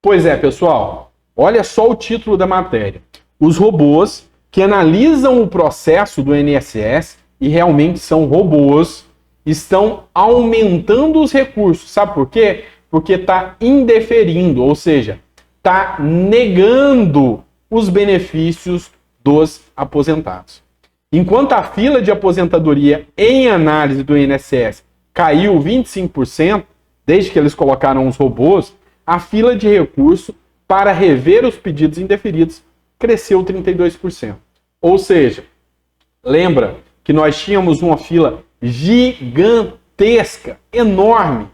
Pois é, pessoal, olha só o título da matéria. Os robôs que analisam o processo do INSS, e realmente são robôs, estão aumentando os recursos. Sabe por quê? Porque está indeferindo, ou seja, está negando os benefícios dos aposentados. Enquanto a fila de aposentadoria em análise do INSS caiu 25%, desde que eles colocaram os robôs, a fila de recurso para rever os pedidos indeferidos cresceu 32%. Ou seja, lembra que nós tínhamos uma fila gigantesca, enorme.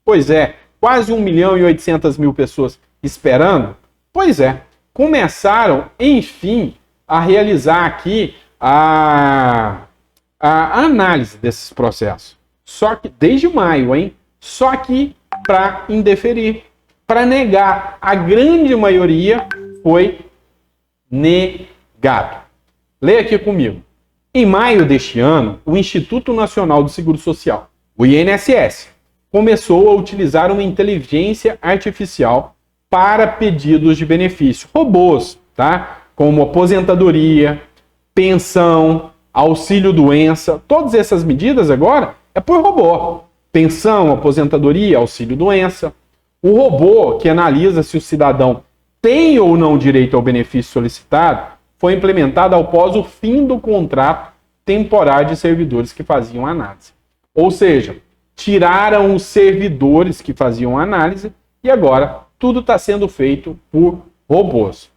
Pois é, quase 1.800.000 pessoas esperando. Pois é, começaram, enfim, a realizar aqui a análise desses processos. Só que, desde maio, hein? Só que para indeferir, para negar. A grande maioria foi negado. Leia aqui comigo. Em maio deste ano, o Instituto Nacional do Seguro Social, o INSS, começou a utilizar uma inteligência artificial para pedidos de benefício. Robôs, tá? Como aposentadoria, pensão, auxílio-doença, todas essas medidas agora é por robô. Pensão, aposentadoria, auxílio-doença. O robô que analisa se o cidadão tem ou não direito ao benefício solicitado foi implementado após o fim do contrato temporário de servidores que faziam análise. Ou seja, tiraram os servidores que faziam análise e agora tudo está sendo feito por robôs.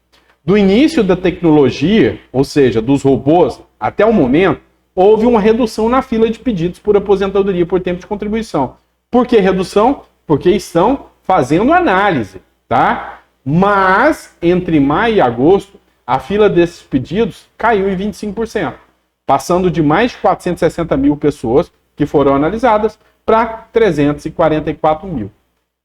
Do início da tecnologia, ou seja, dos robôs, até o momento, houve uma redução na fila de pedidos por aposentadoria por tempo de contribuição. Por que redução? Porque estão fazendo análise, tá? Mas, entre maio e agosto, a fila desses pedidos caiu em 25%, passando de mais de 460.000 pessoas que foram analisadas para 344.000.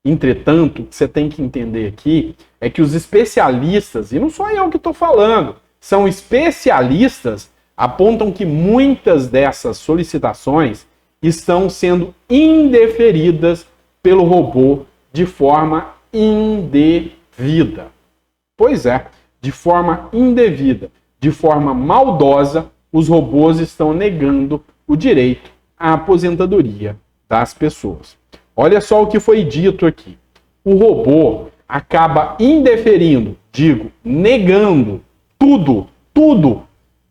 Entretanto, o que você tem que entender aqui é que os especialistas, e não sou eu que estou falando, são especialistas, apontam que muitas dessas solicitações estão sendo indeferidas pelo robô de forma indevida. Pois é, de forma indevida, de forma maldosa, os robôs estão negando o direito à aposentadoria das pessoas. Olha só o que foi dito aqui. O robô acaba indeferindo, negando tudo,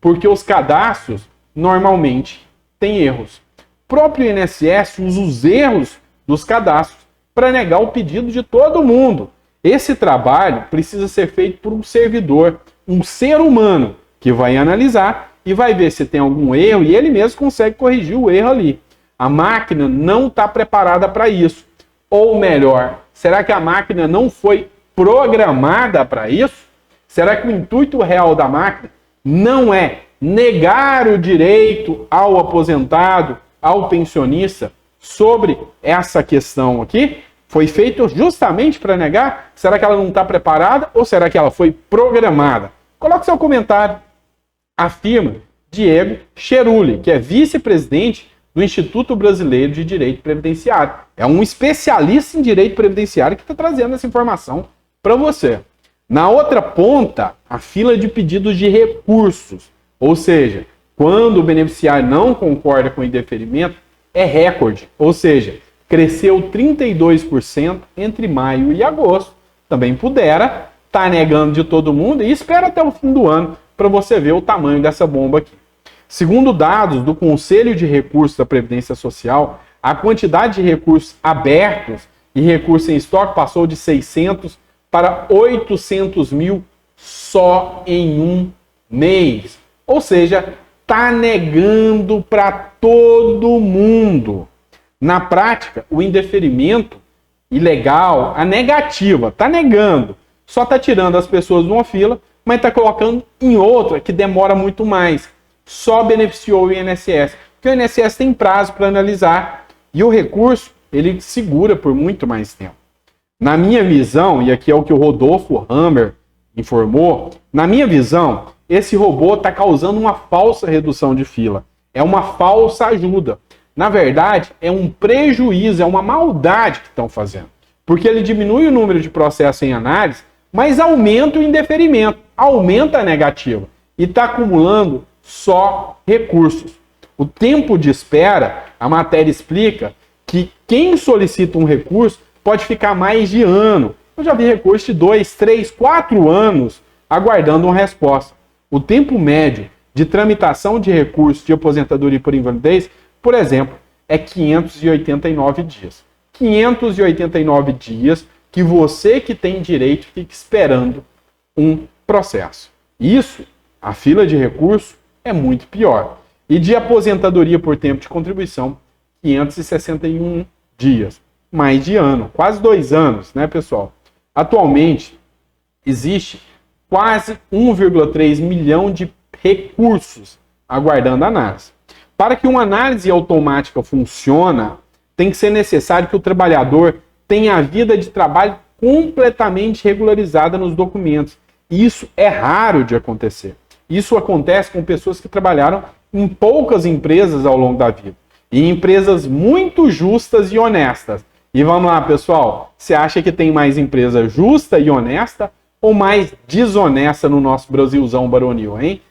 porque os cadastros normalmente têm erros. O próprio INSS usa os erros dos cadastros para negar o pedido de todo mundo. Esse trabalho precisa ser feito por um servidor, um ser humano, que vai analisar e vai ver se tem algum erro e ele mesmo consegue corrigir o erro ali. A máquina não está preparada para isso. Ou melhor, será que a máquina não foi programada para isso? Será que o intuito real da máquina não é negar o direito ao aposentado, ao pensionista, sobre essa questão aqui? Foi feito justamente para negar? Será que ela não está preparada ou será que ela foi programada? Coloque seu comentário. Afirma Diego Cheruli, que é vice-presidente do Instituto Brasileiro de Direito Previdenciário. É um especialista em direito previdenciário que está trazendo essa informação para você. Na outra ponta, a fila de pedidos de recursos, ou seja, quando o beneficiário não concorda com o indeferimento, é recorde, ou seja, cresceu 32% entre maio e agosto. Também pudera estar negando de todo mundo e espera até o fim do ano para você ver o tamanho dessa bomba aqui. Segundo dados do Conselho de Recursos da Previdência Social, a quantidade de recursos abertos e recursos em estoque passou de 600 para 800 mil só em um mês. Ou seja, está negando para todo mundo. Na prática, o indeferimento ilegal, a negativa, está negando. Só está tirando as pessoas de uma fila, mas está colocando em outra que demora muito mais. Só beneficiou o INSS. Porque o INSS tem prazo para analisar e o recurso ele segura por muito mais tempo. Na minha visão, e aqui é o que o Rodolfo Hammer informou, na minha visão, esse robô está causando uma falsa redução de fila. É uma falsa ajuda. Na verdade, é um prejuízo, é uma maldade que estão fazendo. Porque ele diminui o número de processos em análise, mas aumenta o indeferimento, aumenta a negativa e está acumulando só recursos. O tempo de espera, a matéria explica que quem solicita um recurso pode ficar mais de ano. Eu já vi recurso de 2, 3, 4 anos aguardando uma resposta. O tempo médio de tramitação de recurso de aposentadoria por invalidez, por exemplo, é 589 dias. 589 dias que você que tem direito fica esperando um processo. Isso, a fila de recurso, é muito pior. E de aposentadoria por tempo de contribuição, 561 dias. Mais de ano, quase 2 anos, né, pessoal? Atualmente, existe quase 1,3 milhão de recursos aguardando análise. Para que uma análise automática funcione, tem que ser necessário que o trabalhador tenha a vida de trabalho completamente regularizada nos documentos. E isso é raro de acontecer. Isso acontece com pessoas que trabalharam em poucas empresas ao longo da vida. E empresas muito justas e honestas. E vamos lá, pessoal. Você acha que tem mais empresa justa e honesta ou mais desonesta no nosso Brasilzão baronil, hein?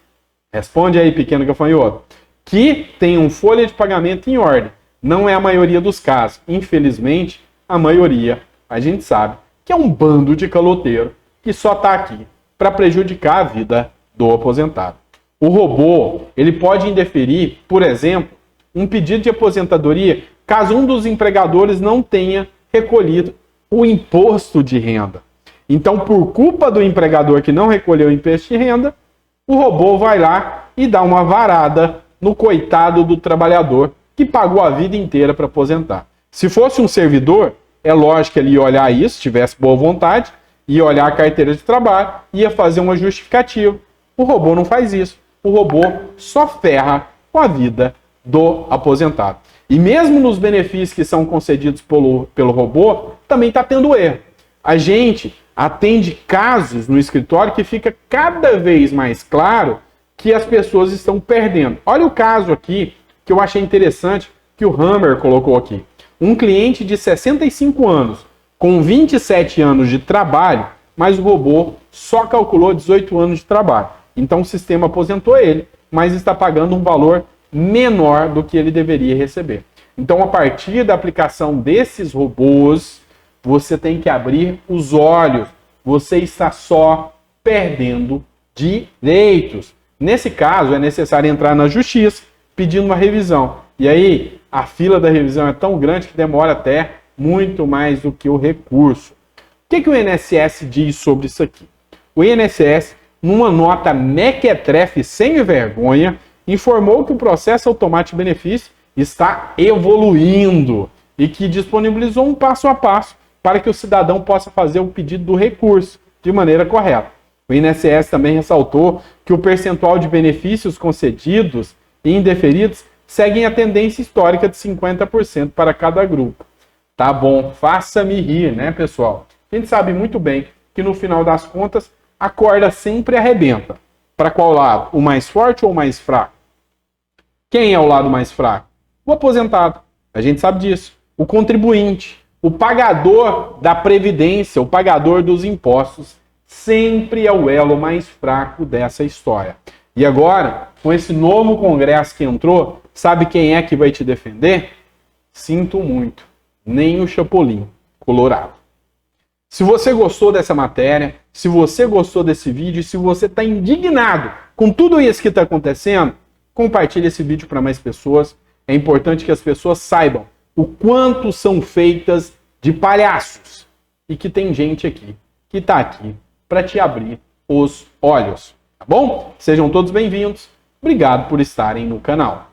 Responde aí, pequeno gafanhoto. Que tem folha de pagamento em ordem. Não é a maioria dos casos. Infelizmente, a maioria, a gente sabe, que é um bando de caloteiro que só está aqui para prejudicar a vida do aposentado. O robô, ele pode indeferir, por exemplo, um pedido de aposentadoria caso um dos empregadores não tenha recolhido o imposto de renda. Então, por culpa do empregador que não recolheu o imposto de renda, o robô vai lá e dá uma varada no coitado do trabalhador que pagou a vida inteira para aposentar. Se fosse um servidor, é lógico que ele ia olhar isso, se tivesse boa vontade, ia olhar a carteira de trabalho, ia fazer uma justificativa. O robô não faz isso. O robô só ferra com a vida do aposentado. E mesmo nos benefícios que são concedidos pelo robô, também está tendo erro. A gente atende casos no escritório que fica cada vez mais claro que as pessoas estão perdendo. Olha o caso aqui que eu achei interessante que o Hammer colocou aqui. Um cliente de 65 anos com 27 anos de trabalho, mas o robô só calculou 18 anos de trabalho. Então o sistema aposentou ele, mas está pagando um valor menor do que ele deveria receber. Então, a partir da aplicação desses robôs, você tem que abrir os olhos. Você está só perdendo direitos. Nesse caso, é necessário entrar na justiça pedindo uma revisão. E aí, a fila da revisão é tão grande que demora até muito mais do que o recurso. O que o INSS diz sobre isso aqui? O INSS, numa nota mequetrefe sem vergonha, informou que o processo automático de benefício está evoluindo e que disponibilizou um passo a passo para que o cidadão possa fazer o pedido do recurso de maneira correta. O INSS também ressaltou que o percentual de benefícios concedidos e indeferidos seguem a tendência histórica de 50% para cada grupo. Tá bom, faça-me rir, né, pessoal? A gente sabe muito bem que no final das contas a corda sempre arrebenta. Para qual lado? O mais forte ou o mais fraco? Quem é o lado mais fraco? O aposentado. A gente sabe disso. O contribuinte, o pagador da previdência, o pagador dos impostos, sempre é o elo mais fraco dessa história. E agora, com esse novo Congresso que entrou, sabe quem é que vai te defender? Sinto muito. Nem o Chapolin Colorado. Se você gostou dessa matéria, se você gostou desse vídeo, se você está indignado com tudo isso que está acontecendo, compartilhe esse vídeo para mais pessoas. É importante que as pessoas saibam o quanto são feitas de palhaços e que tem gente aqui que está aqui para te abrir os olhos. Tá bom? Sejam todos bem-vindos. Obrigado por estarem no canal.